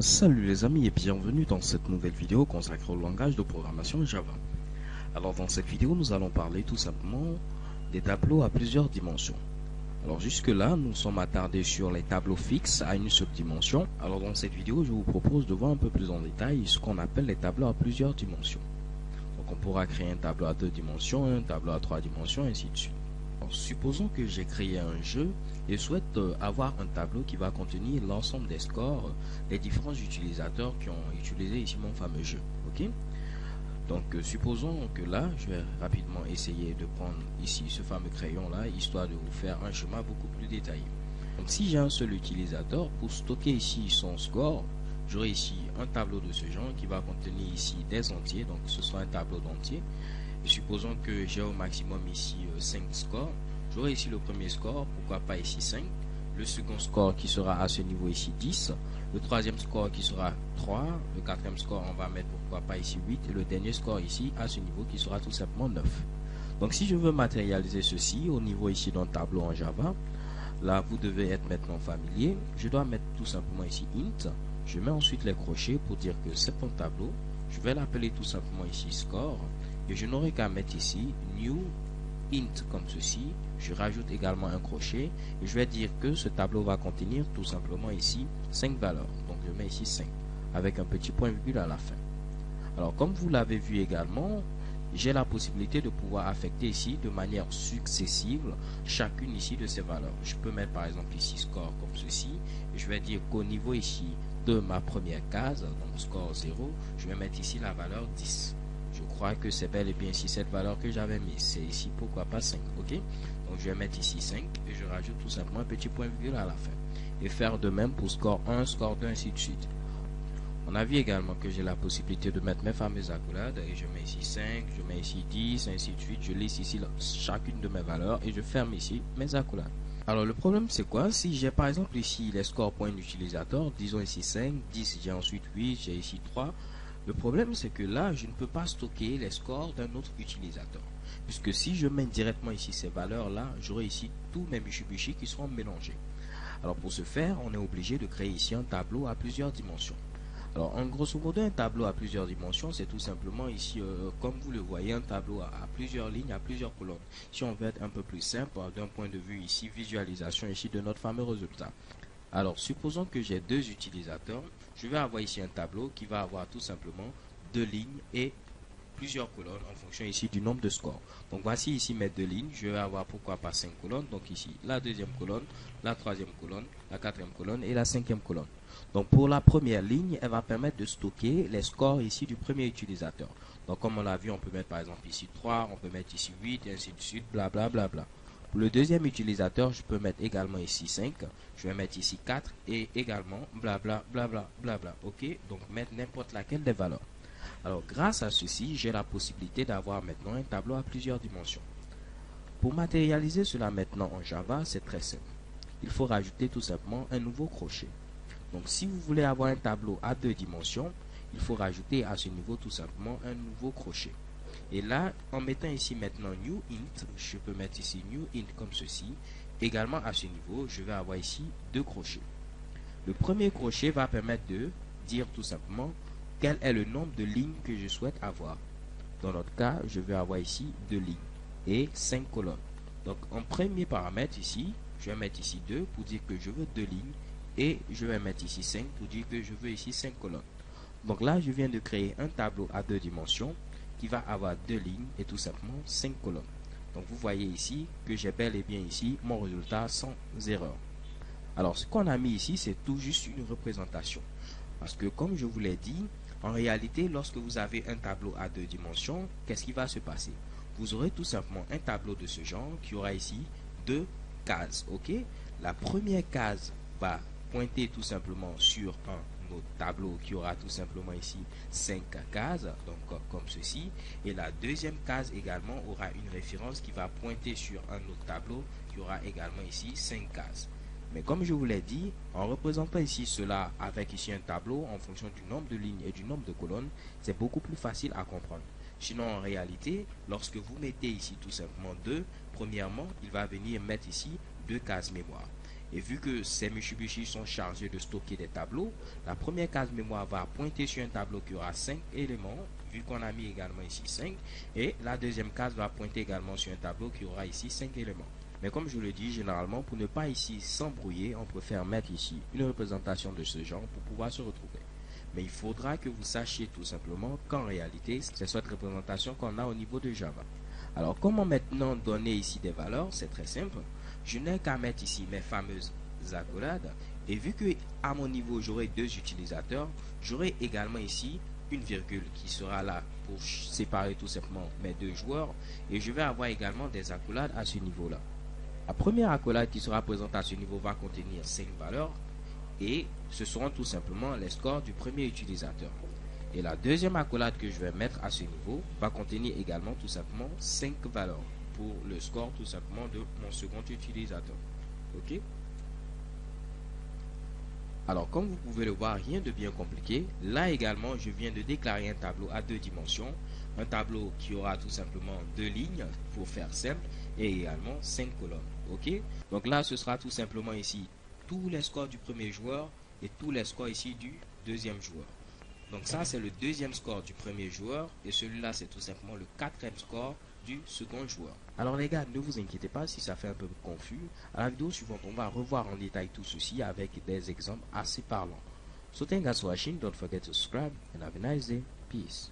Salut les amis et bienvenue dans cette nouvelle vidéo consacrée au langage de programmation Java. Alors dans cette vidéo nous allons parler tout simplement des tableaux à plusieurs dimensions. Alors jusque là nous sommes attardés sur les tableaux fixes à une seule dimension. Alors dans cette vidéo je vous propose de voir un peu plus en détail ce qu'on appelle les tableaux à plusieurs dimensions. Donc on pourra créer un tableau à 2 dimensions, un tableau à 3 dimensions et ainsi de suite. Alors, supposons que j'ai créé un jeu et souhaite avoir un tableau qui va contenir l'ensemble des scores des différents utilisateurs qui ont utilisé ici mon fameux jeu. Ok. Donc supposons que là je vais rapidement essayer de prendre ici ce fameux crayon là histoire de vous faire un schéma beaucoup plus détaillé. Donc si j'ai un seul utilisateur, pour stocker ici son score, j'aurai ici un tableau de ce genre qui va contenir ici des entiers, donc ce sera un tableau d'entiers. Et supposons que j'ai au maximum ici 5 scores, j'aurai ici le premier score, pourquoi pas ici 5, le second score qui sera à ce niveau ici 10, le troisième score qui sera 3, le quatrième score on va mettre pourquoi pas ici 8 et le dernier score ici à ce niveau qui sera tout simplement 9. Donc si je veux matérialiser ceci au niveau ici d'un tableau en Java, là vous devez être maintenant familier, je dois mettre tout simplement ici int, je mets ensuite les crochets pour dire que c'est mon tableau, je vais l'appeler tout simplement ici score. Et je n'aurai qu'à mettre ici new int comme ceci. Je rajoute également un crochet et je vais dire que ce tableau va contenir tout simplement ici 5 valeurs. Donc je mets ici 5 avec un petit point virgule à la fin. Alors comme vous l'avez vu également, j'ai la possibilité de pouvoir affecter ici de manière successive chacune ici de ces valeurs. Je peux mettre par exemple ici score comme ceci et je vais dire qu'au niveau ici de ma première case, donc score 0, je vais mettre ici la valeur 10. Je crois que c'est bel et bien ici cette valeur que j'avais mise. C'est ici pourquoi pas 5. Ok. Donc je vais mettre ici 5 et je rajoute tout simplement un petit point virgule à la fin. Et faire de même pour score 1, score 2, ainsi de suite. On a vu également que j'ai la possibilité de mettre mes fameuses accolades et je mets ici 5, je mets ici 10, ainsi de suite. Je liste ici chacune de mes valeurs et je ferme ici mes accolades. Alors le problème c'est quoi? Si j'ai par exemple ici les scores points d'utilisateur, disons ici 5, 10, j'ai ensuite 8, j'ai ici 3. Le problème c'est que là je ne peux pas stocker les scores d'un autre utilisateur. Puisque si je mets directement ici ces valeurs là, j'aurai ici tous mes Mitsubishi qui seront mélangés. Alors pour ce faire, on est obligé de créer ici un tableau à plusieurs dimensions. Alors en grosso modo un tableau à plusieurs dimensions c'est tout simplement ici comme vous le voyez un tableau à plusieurs lignes, à plusieurs colonnes. Si on veut être un peu plus simple d'un point de vue ici visualisation ici de notre fameux résultat. Alors supposons que j'ai deux utilisateurs, je vais avoir ici un tableau qui va avoir tout simplement deux lignes et plusieurs colonnes en fonction ici du nombre de scores. Donc voici ici mes deux lignes, je vais avoir pourquoi pas 5 colonnes, donc ici la deuxième colonne, la troisième colonne, la quatrième colonne et la cinquième colonne. Donc pour la première ligne, elle va permettre de stocker les scores ici du premier utilisateur. Donc comme on l'a vu, on peut mettre par exemple ici 3, on peut mettre ici 8 et ainsi de suite, blablabla. Pour le deuxième utilisateur, je peux mettre également ici 5, je vais mettre ici 4 et également blablabla. Ok, donc mettre n'importe laquelle des valeurs. Alors grâce à ceci, j'ai la possibilité d'avoir maintenant un tableau à plusieurs dimensions. Pour matérialiser cela maintenant en Java, c'est très simple. Il faut rajouter tout simplement un nouveau crochet. Donc si vous voulez avoir un tableau à 2 dimensions, il faut rajouter à ce niveau tout simplement un nouveau crochet. Et là, en mettant ici maintenant new int, je peux mettre ici new int comme ceci. Également à ce niveau, je vais avoir ici deux crochets. Le premier crochet va permettre de dire tout simplement quel est le nombre de lignes que je souhaite avoir. Dans notre cas, je vais avoir ici 2 lignes et 5 colonnes. Donc en premier paramètre ici, je vais mettre ici 2 pour dire que je veux 2 lignes et je vais mettre ici 5 pour dire que je veux ici 5 colonnes. Donc là, je viens de créer un tableau à 2 dimensions qui va avoir 2 lignes et tout simplement 5 colonnes. Donc vous voyez ici que j'ai bel et bien ici mon résultat sans erreur. Alors ce qu'on a mis ici, c'est tout juste une représentation. Parce que comme je vous l'ai dit, en réalité, lorsque vous avez un tableau à 2 dimensions, qu'est-ce qui va se passer? Vous aurez tout simplement un tableau de ce genre qui aura ici 2 cases. Ok? La première case va pointer tout simplement sur un autre tableau qui aura tout simplement ici 5 cases, donc comme ceci. Et la deuxième case également aura une référence qui va pointer sur un autre tableau qui aura également ici 5 cases. Mais comme je vous l'ai dit, en représentant ici cela avec ici un tableau en fonction du nombre de lignes et du nombre de colonnes, c'est beaucoup plus facile à comprendre. Sinon en réalité, lorsque vous mettez ici tout simplement 2, premièrement, il va venir mettre ici 2 cases mémoire. Et vu que ces Mitsubishi sont chargés de stocker des tableaux, la première case mémoire va pointer sur un tableau qui aura 5 éléments, vu qu'on a mis également ici 5. Et la deuxième case va pointer également sur un tableau qui aura ici 5 éléments. Mais comme je le dis, généralement, pour ne pas ici s'embrouiller, on préfère mettre ici une représentation de ce genre pour pouvoir se retrouver. Mais il faudra que vous sachiez tout simplement qu'en réalité, c'est cette représentation qu'on a au niveau de Java. Alors, comment maintenant donner ici des valeurs? C'est très simple. Je n'ai qu'à mettre ici mes fameuses accolades. Et vu que à mon niveau, j'aurai deux utilisateurs, j'aurai également ici une virgule qui sera là pour séparer tout simplement mes deux joueurs. Et je vais avoir également des accolades à ce niveau-là. La première accolade qui sera présente à ce niveau va contenir 5 valeurs. Et ce seront tout simplement les scores du premier utilisateur. Et la deuxième accolade que je vais mettre à ce niveau va contenir également tout simplement 5 valeurs pour le score tout simplement de mon second utilisateur. Ok? Alors comme vous pouvez le voir, rien de bien compliqué. Là également, je viens de déclarer un tableau à 2 dimensions. Un tableau qui aura tout simplement 2 lignes pour faire simple et également 5 colonnes. Ok? Donc là, ce sera tout simplement ici tous les scores du premier joueur et tous les scores ici du deuxième joueur. Donc ça, c'est le deuxième score du premier joueur et celui-là, c'est tout simplement le quatrième score du second joueur. Alors les gars, ne vous inquiétez pas si ça fait un peu confus. À la vidéo suivante, on va revoir en détail tout ceci avec des exemples assez parlants. So thanks for watching, don't forget to subscribe and have a nice day. Peace.